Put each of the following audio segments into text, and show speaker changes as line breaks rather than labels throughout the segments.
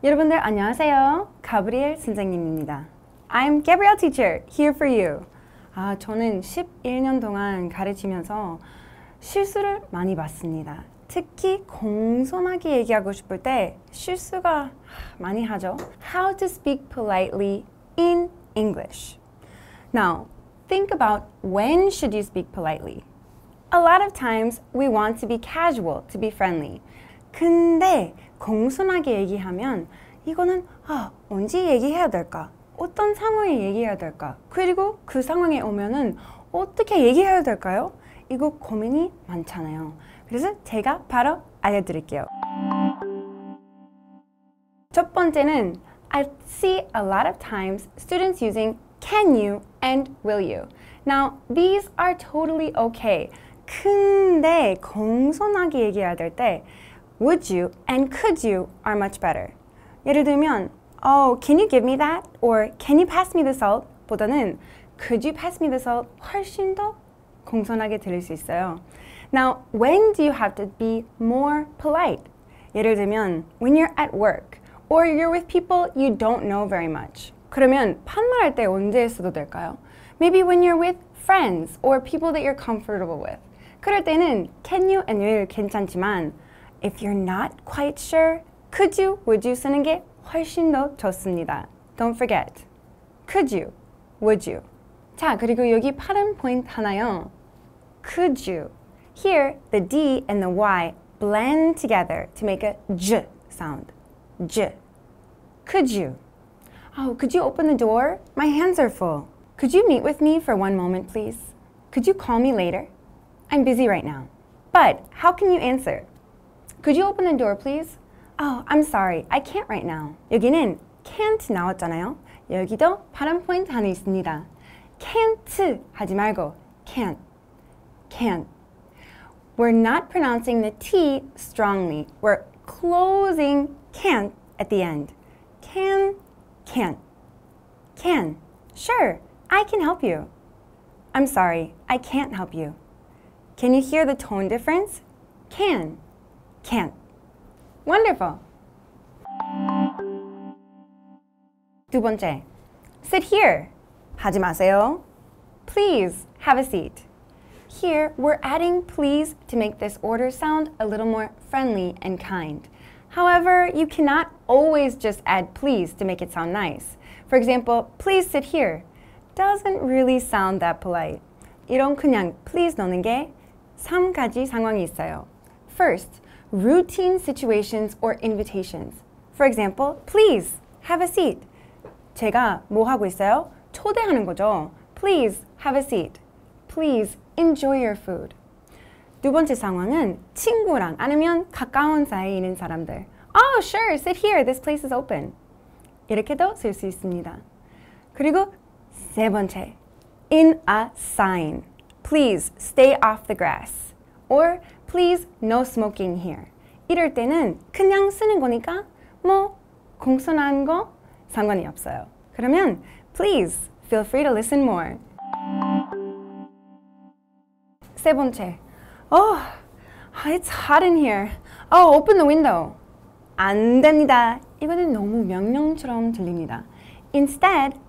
여러분들 안녕하세요. 가브리엘 선생님입니다. I'm Gabrielle teacher, here for you. 저는 11년 동안 가르치면서 실수를 많이 봤습니다. 특히 공손하게 얘기하고 싶을 때 실수가 많이 하죠. How to speak politely in English. Now, think about when should you speak politely. A lot of times we want to be casual, to be friendly. 근데 공손하게 얘기하면 이거는 언제 얘기해야 될까? 어떤 상황에 얘기해야 될까? 그리고 그 상황에 오면은 어떻게 얘기해야 될까요? 이거 고민이 많잖아요. 그래서 제가 바로 알려드릴게요. 첫 번째는 I see a lot of times students using can you and will you. Now, these are totally okay. 근데 공손하게 얘기해야 될 때 would you and could you are much better. 예를 들면 can you give me that? or can you pass me the salt? 보다는 could you pass me the salt? 훨씬 더 공손하게 들릴 수 있어요. Now, when do you have to be more polite? 예를 들면 when you're at work or you're with people you don't know very much. 그러면 반말할 때 언제 써도 될까요? Maybe when you're with friends or people that you're comfortable with. 그럴 때는 can you and will 괜찮지만 if you're not quite sure, could you, would you 쓰는 게 훨씬 더 좋습니다. Don't forget. Could you, would you. 자, 그리고 여기 발음 포인트 하나요. Could you. Here, the D and the Y blend together to make a J sound. J. Could you. Could you open the door? My hands are full. Could you meet with me for one moment, please? Could you call me later? I'm busy right now. But how can you answer? Could you open the door, please? I'm sorry. I can't right now. 여기는 can't 나왔잖아요. 여기도 발음 포인트 하나 있습니다. can't 하지 말고 can't. Can't. We're not pronouncing the T strongly. We're closing can't at the end. Can, can't. Can. Sure, I can help you. I'm sorry, I can't help you. Can you hear the tone difference? Can, can't. Wonderful. 두 번째, sit here. 하지 마세요. Please, have a seat. Here, we're adding please to make this order sound a little more friendly and kind. However, you cannot always just add please to make it sound nice. For example, please sit here doesn't really sound that polite. 이런 그냥 please 넣는 게 3가지 상황이 있어요. First, routine situations or invitations. For example, please have a seat. 제가 뭐 하고 있어요? 초대하는 거죠. Please have a seat. Please enjoy your food. 두 번째 상황은 친구랑 아니면 가까운 사이에 있는 사람들. Oh, sure, sit here. This place is open. 이렇게도 쓸 수 있습니다. 그리고 세 번째, in a sign. Please stay off the grass. Or please no smoking here. 이럴 때는 그냥 쓰는 거니까 뭐 공손한 거 상관이 없어요. 그러면 please feel free to listen more. 세 번째, it's hot in here. Open the window. 안 됩니다. 이거는 너무 명령처럼 들립니다. Instead,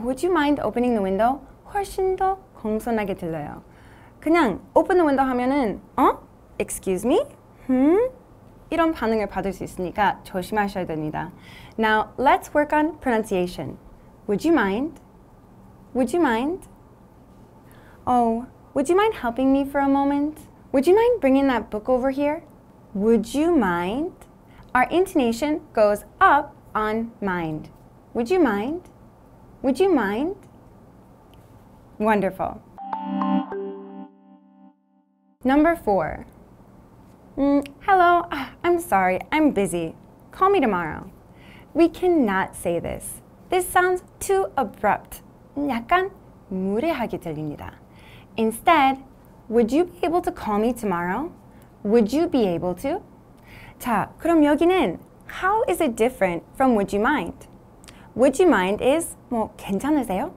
would you mind opening the window? 훨씬 더 공손하게 들려요. 그냥 open the window 하면은 excuse me? 이런 반응을 받을 수 있으니까 조심하셔야 됩니다. Now, let's work on pronunciation. Would you mind? Would you mind? Would you mind helping me for a moment? Would you mind bringing that book over here? Would you mind? Our intonation goes up on mind. Would you mind? Would you mind? Wonderful. Number 4. Hello, I'm sorry, I'm busy. Call me tomorrow. We cannot say this. This sounds too abrupt. 약간 무례하게 들립니다. Instead, would you be able to call me tomorrow? Would you be able to? 자, 그럼 여기는 how is it different from would you mind? Would you mind is 뭐 괜찮으세요?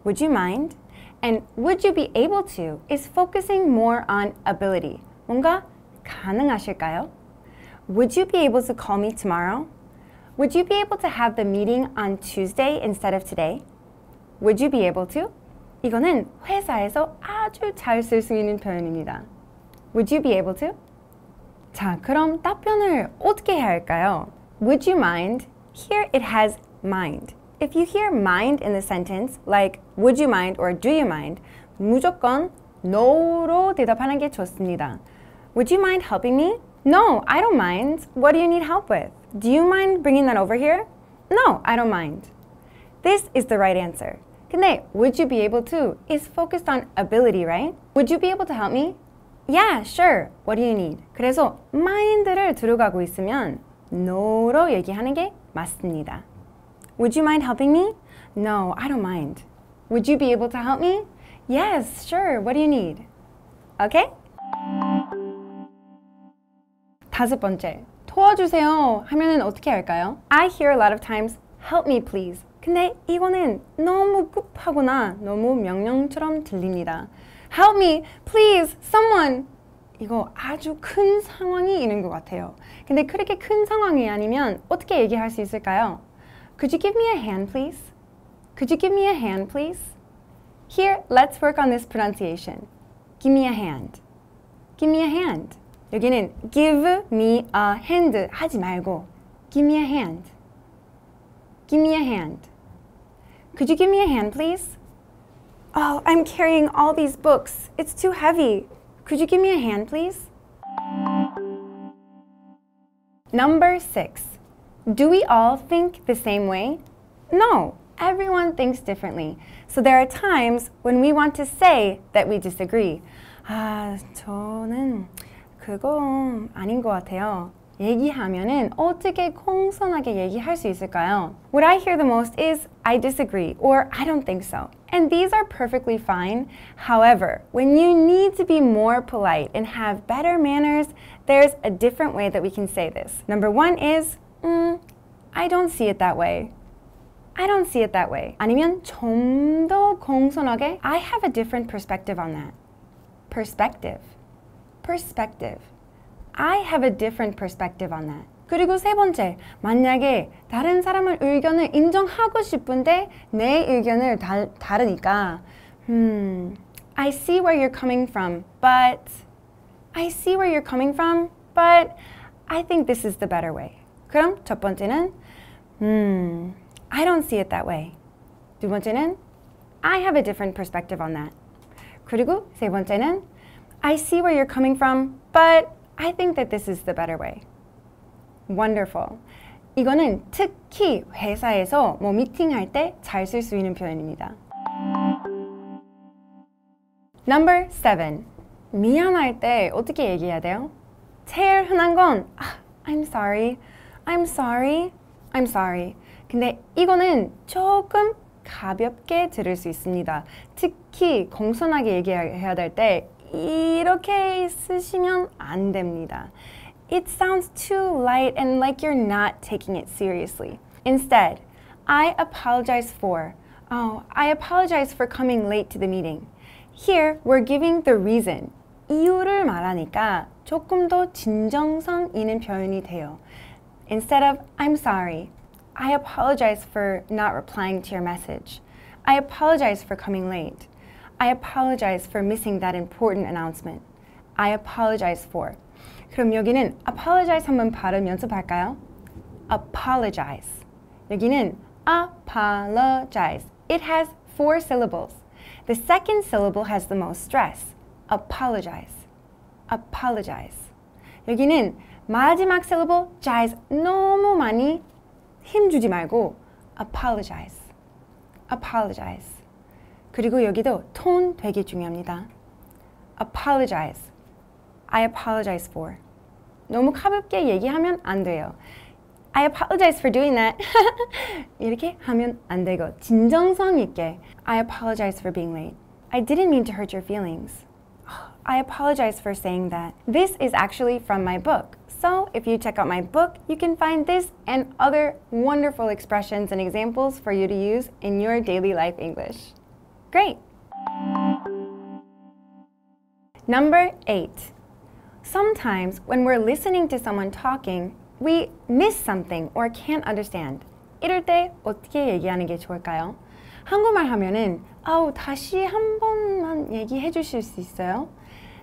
Would you mind? And would you be able to is focusing more on ability. 뭔가 가능하실까요? Would you be able to call me tomorrow? Would you be able to have the meeting on Tuesday instead of today? Would you be able to? 이거는 회사에서 아주 잘 쓸 수 있는 표현입니다. Would you be able to? 자, 그럼 답변을 어떻게 해야 할까요? Would you mind? Here it has mind. If you hear mind in the sentence, like would you mind or do you mind, 무조건 no로 대답하는 게 좋습니다. Would you mind helping me? No, I don't mind. What do you need help with? Do you mind bringing that over here? No, I don't mind. This is the right answer. 근데 would you be able to is focused on ability, right? Would you be able to help me? Yeah, sure. What do you need? 그래서 mind를 들어가고 있으면 no로 얘기하는 게 맞습니다. Would you mind helping me? No, I don't mind. Would you be able to help me? Yes, sure. What do you need? Okay? 다섯 번째, 도와주세요 하면은 어떻게 할까요? I hear a lot of times, help me please. 근데 이거는 너무 급하거나 너무 명령처럼 들립니다. Help me, please, someone. 이거 아주 큰 상황이 있는 것 같아요. 근데 그렇게 큰 상황이 아니면 어떻게 얘기할 수 있을까요? Could you give me a hand, please? Could you give me a hand, please? Here, let's work on this pronunciation. Give me a hand. Give me a hand. 여기는 give me a hand 하지 말고 give me a hand. Give me a hand. Could you give me a hand, please? Oh, I'm carrying all these books. It's too heavy. Could you give me a hand, please? Number 6. Do we all think the same way? No, everyone thinks differently. So there are times when we want to say that we disagree. 저는 그거 아닌 것 같아요. 얘기하면은 어떻게 공손하게 얘기할 수 있을까요? What I hear the most is I disagree or I don't think so. And these are perfectly fine. However, when you need to be more polite and have better manners, there's a different way that we can say this. Number 1 is I don't see it that way. I don't see it that way. 아니면 좀 더 공손하게 I have a different perspective on that. Perspective. Perspective. I have a different perspective on that. 그리고 세 번째, 만약에 다른 사람의 의견을 인정하고 싶은데 내 의견을 다르니까 I see where you're coming from, but I see where you're coming from, but I think this is the better way. 그럼 첫 번째는 I don't see it that way. 두 번째는 I have a different perspective on that. 그리고 세 번째는 I see where you're coming from, but I think that this is the better way. Wonderful. 이거는 특히 회사에서 미팅할 때 잘 쓸 수 있는 표현입니다. Number 7. 미안할 때 어떻게 얘기해야 돼요? 제일 흔한 건 I'm sorry, I'm sorry, I'm sorry. 근데 이거는 조금 가볍게 들을 수 있습니다. 특히 공손하게 얘기해야 될 때 이렇게 쓰시면 안 됩니다. It sounds too light and like you're not taking it seriously. Instead, I apologize for coming late to the meeting. Here, we're giving the reason. 이유를 말하니까 조금 더 진정성 있는 표현이 돼요. Instead of I'm sorry, I apologize for not replying to your message. I apologize for coming late. I apologize for missing that important announcement. I apologize for. 그럼 여기는 apologize 한번 발음 연습할까요? Apologize. 여기는 apologize. It has 4 syllables. The second syllable has the most stress. Apologize. Apologize. 여기는 마지막 syllable jize 너무 많이 힘주지 말고 apologize. Apologize. 그리고 여기도 톤 되게 중요합니다. Apologize. I apologize for. 너무 가볍게 얘기하면 안 돼요. I apologize for doing that. 이렇게 하면 안 되고 진정성 있게 I apologize for being late. I didn't mean to hurt your feelings. I apologize for saying that. This is actually from my book. So if you check out my book, you can find this and other wonderful expressions and examples for you to use in your daily life English. Great! Number 8. Sometimes when we're listening to someone talking, we miss something or can't understand. 이럴 때 어떻게 얘기하는 게 좋을까요? 한국말 하면은 다시 한 번만 얘기해 주실 수 있어요?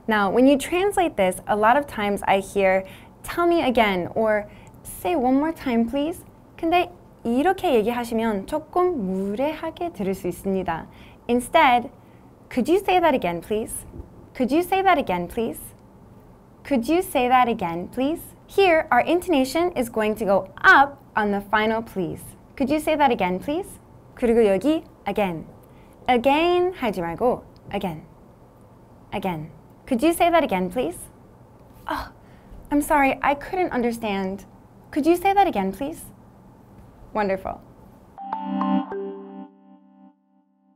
Now, when you translate this, a lot of times I hear tell me again or say one more time please. 근데 이렇게 얘기하시면 조금 무례하게 들을 수 있습니다. Instead, could you say that again please? Could you say that again please? Could you say that again please? Here, our intonation is going to go up on the final please. Could you say that again please? 그리고 여기 again. Again 하지 말고 again. Again. Could you say that again please? Oh, I'm sorry, I couldn't understand. Could you say that again please? Wonderful.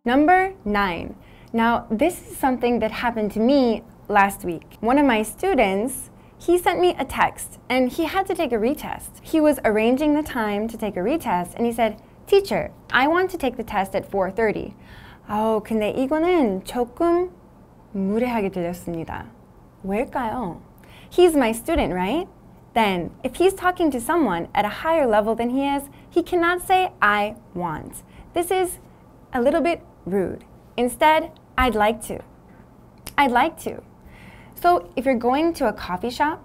Number 9. Now, this is something that happened to me last week. One of my students, he sent me a text and he had to take a retest. He was arranging the time to take a retest and he said, Teacher, I want to take the test at 4:30. 근데 이거는 조금 무례하게 들렸습니다. 왜일까요? He's my student, right? Then, if he's talking to someone at a higher level than he is, he cannot say, I want. This is a little bit rude. Instead, I'd like to. I'd like to. So, if you're going to a coffee shop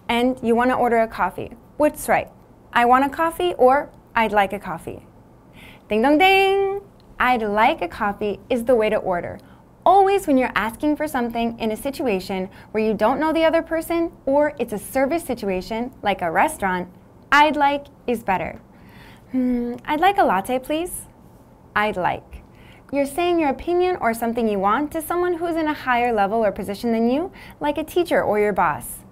and you want to order a coffee, what's right? I want a coffee or I'd like a coffee. Ding dong ding! I'd like a coffee is the way to order. Always when you're asking for something in a situation where you don't know the other person or it's a service situation like a restaurant, I'd like is better. I'd like a latte, please. I'd like. You're saying your opinion or something you want to someone who's in a higher level or position than you, like a teacher or your boss.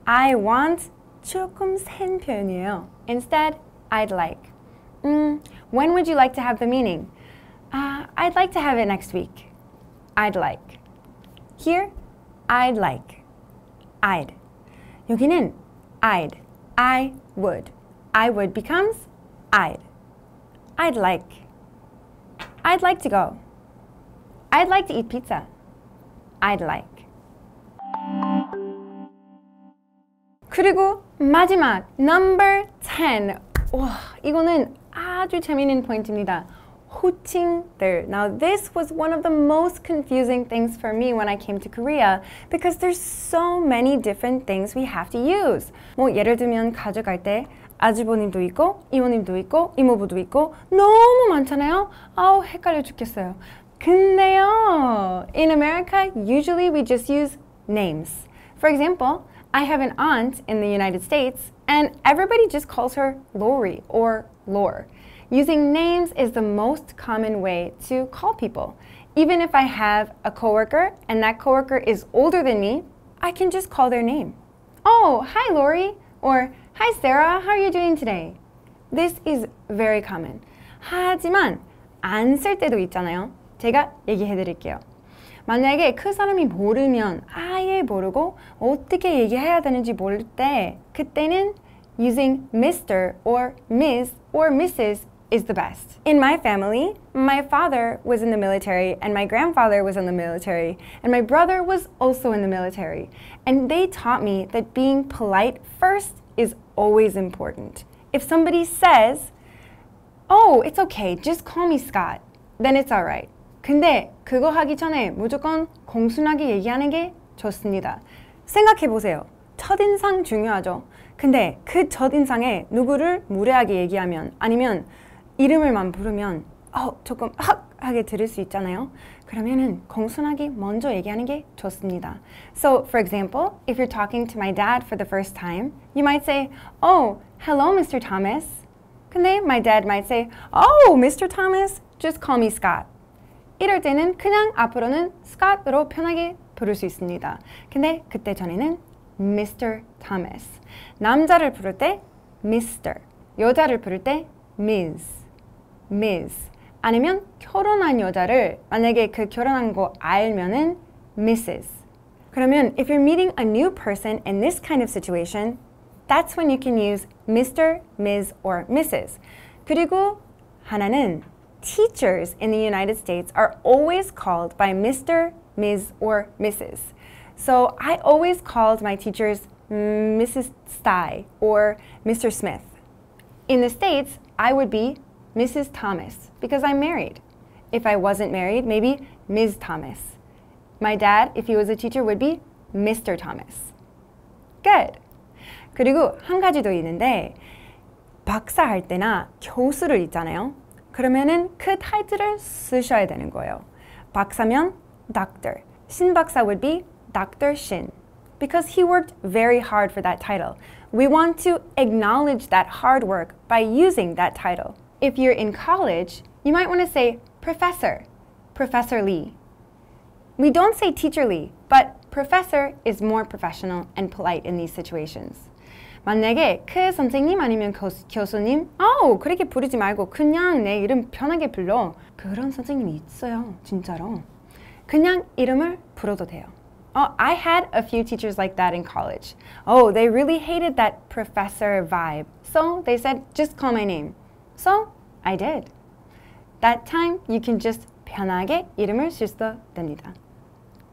I want 조금 센 표현이에요. Instead, I'd like. When would you like to have the meeting? I'd like to have it next week. I'd like. Here, I'd like. I'd. 여기는 I'd. I would. I would becomes I'd. I'd like. I'd like to go. I'd like to eat pizza. I'd like. 그리고 마지막 number 10. 와, 이거는 아주 재미있는 포인트입니다. 호칭들. Now this was one of the most confusing things for me when I came to Korea because there's so many different things we have to use. 뭐 예를 들면 가져갈 때 아주버님도 있고 이모님도 있고 이모부도 있고 너무 많잖아요. 헷갈려 죽겠어요. 근데요, in America, usually we just use names. For example, I have an aunt in the United States and everybody just calls her Lori or Lore. Using names is the most common way to call people. Even if I have a coworker and that coworker is older than me, I can just call their name. Oh, hi Lori, or hi Sarah, how are you doing today? This is very common. 하지만 안 쓸 때도 있잖아요. 제가 얘기해 드릴게요. 만약에 그 사람이 모르면 아예 모르고 어떻게 얘기해야 되는지 모를 때 그때는 using Mr. or Ms. or Mrs. is the best. In my family, my father was in the military and my grandfather was in the military and my brother was also in the military. And they taught me that being polite first is always important. If somebody says, oh, it's okay, just call me Scott, then it's all right. 근데 그거 하기 전에 무조건 공손하게 얘기하는 게 좋습니다. 생각해 보세요. 첫인상 중요하죠. 근데 그 첫인상에 누구를 무례하게 얘기하면 아니면 이름을만 부르면 조금 하게 들을 수 있잖아요. 그러면은 공손하게 먼저 얘기하는 게 좋습니다. So, for example, if you're talking to my dad for the first time, you might say, oh, hello, Mr. Thomas. 근데 my dad might say, oh, Mr. Thomas, just call me Scott. 이럴 때는 그냥 앞으로는 Scott으로 편하게 부를 수 있습니다. 근데 그때 전에는 Mr. Thomas. 남자를 부를 때 Mr. 여자를 부를 때 Ms. Ms. 아니면 결혼한 여자를 만약에 그 결혼한 거 알면은 Mrs. 그러면 if you're meeting a new person in this kind of situation, that's when you can use Mr., Ms. or Mrs. 그리고 하나는 teachers in the United States are always called by Mr., Ms. or Mrs. So I always called my teachers Mrs. Stye or Mr. Smith. In the States, I would be Mrs. Thomas because I'm married. If I wasn't married, maybe Ms. Thomas. My dad, if he was a teacher, would be Mr. Thomas. Good. 그리고 한 가지 더 있는데 박사 할 때나 교수를 있잖아요. 그러면은 그 타이틀을 쓰셔야 되는 거예요. 박사면 doctor. 신 박사 would be Dr. Shin because he worked very hard for that title. We want to acknowledge that hard work by using that title. If you're in college, you might want to say Professor, Professor Lee. We don't say Teacher Lee, but Professor is more professional and polite in these situations. 만약에 그 선생님 아니면 교수님 그렇게 부르지 말고 그냥 내 이름 편하게 불러. 그런 선생님이 있어요, 진짜로. 그냥 이름을 불러도 돼요. I had a few teachers like that in college. They really hated that professor vibe. So they said, just call my name. So I did. That time you can just 편하게 이름을 쓰셔도 됩니다.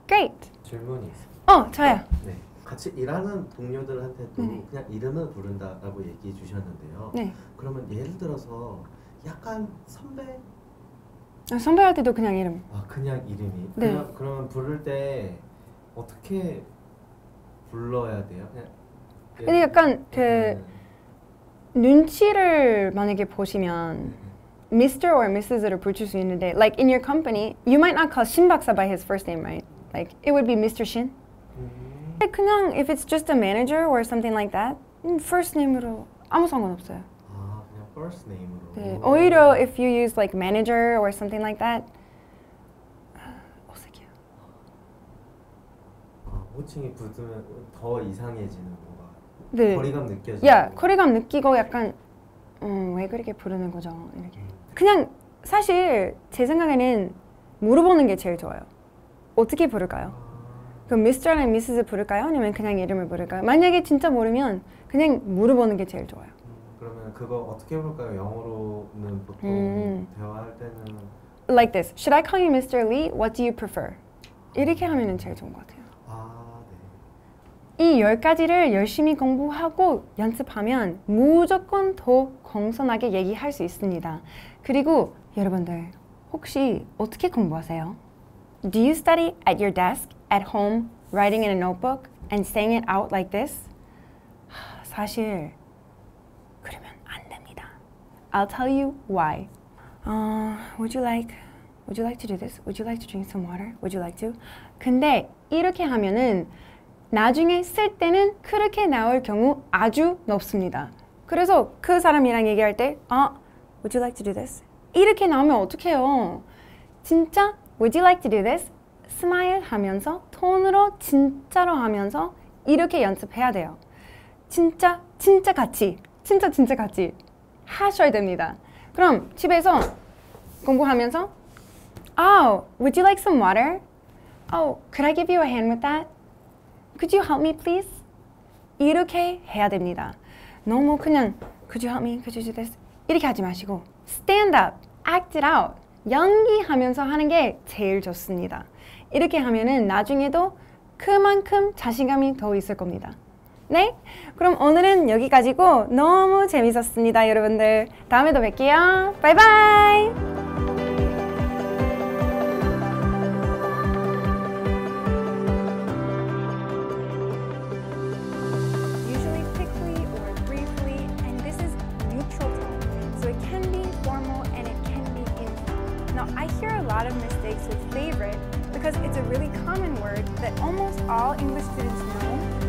Great.
질문이 있습니다.
저요.
네. 같이 일하는 동료들한테도 그냥 이름을 부른다라고 얘기해 주셨는데요.
네.
그러면 예를 들어서 약간 선배?
선배할 때도 그냥 이름.
그냥 이름이?
네.
그러면 부를 때 어떻게 불러야 돼요?
근데 약간 눈치를 만약에 보시면 Mr. or Mrs.를 붙일 수 있는데 like in your company, you might not call 신 박사 by his first name, right? Like it would be Mr. Shin. 그냥 if it's just a manager or something like that, first name으로 아무 상관없어요.
그냥 first name으로.
네, 오히려 if you use like manager or something like that, 어색해요.
호칭이 붙으면 더 이상해지는 거가.
네.
거리감 느껴지는.
거리감 느끼고 약간 왜 그렇게 부르는 거죠? 이렇게. 그냥 사실 제 생각에는 물어보는 게 제일 좋아요. 어떻게 부를까요? 그럼 Mr.랑 Mrs. 부를까요? 아니면 그냥 이름을 부를까요? 만약에 진짜 모르면 그냥 물어보는 게 제일 좋아요.
그러면 그거 어떻게 부를까요? 영어로는 보통 대화할 때는
Like this. Should I call you Mr. Lee? What do you prefer? 이렇게 하면 제일 좋은 것 같아요.
네.
이 10가지를 열심히 공부하고 연습하면 무조건 더 공손하게 얘기할 수 있습니다. 그리고 여러분들 혹시 어떻게 공부하세요? Do you study at your desk, at home, writing in a notebook, and saying it out like this? 사실 그러면 안 됩니다. I'll tell you why. Would you like to do this? Would you like to drink some water? Would you like to? 근데 이렇게 하면은 나중에 쓸 때는 그렇게 나올 경우 아주 높습니다. 그래서 그 사람이랑 얘기할 때 Would you like to do this? 이렇게 나오면 어떡해요? 진짜 Would you like to do this? 스마일 하면서 톤으로 진짜로 하면서 이렇게 연습해야 돼요. 진짜 같이 하셔야 됩니다. 그럼 집에서 공부하면서 Would you like some water? Could I give you a hand with that? Could you help me please? 이렇게 해야 됩니다. 너무 그냥 Could you help me? Could you do this? 이렇게 하지 마시고 Stand up, act it out. 연기하면서 하는 게 제일 좋습니다. 이렇게 하면은 나중에도 그만큼 자신감이 더 있을 겁니다. 네? 그럼 오늘은 여기까지고 너무 재밌었습니다, 여러분들. 다음에도 뵐게요. 바이바이! Usually quickly or briefly, and this is neutral tone. So it can be formal and it can be informal. Now, I hear a lot of mistakes with favorite because it's a really common word that almost all English students know,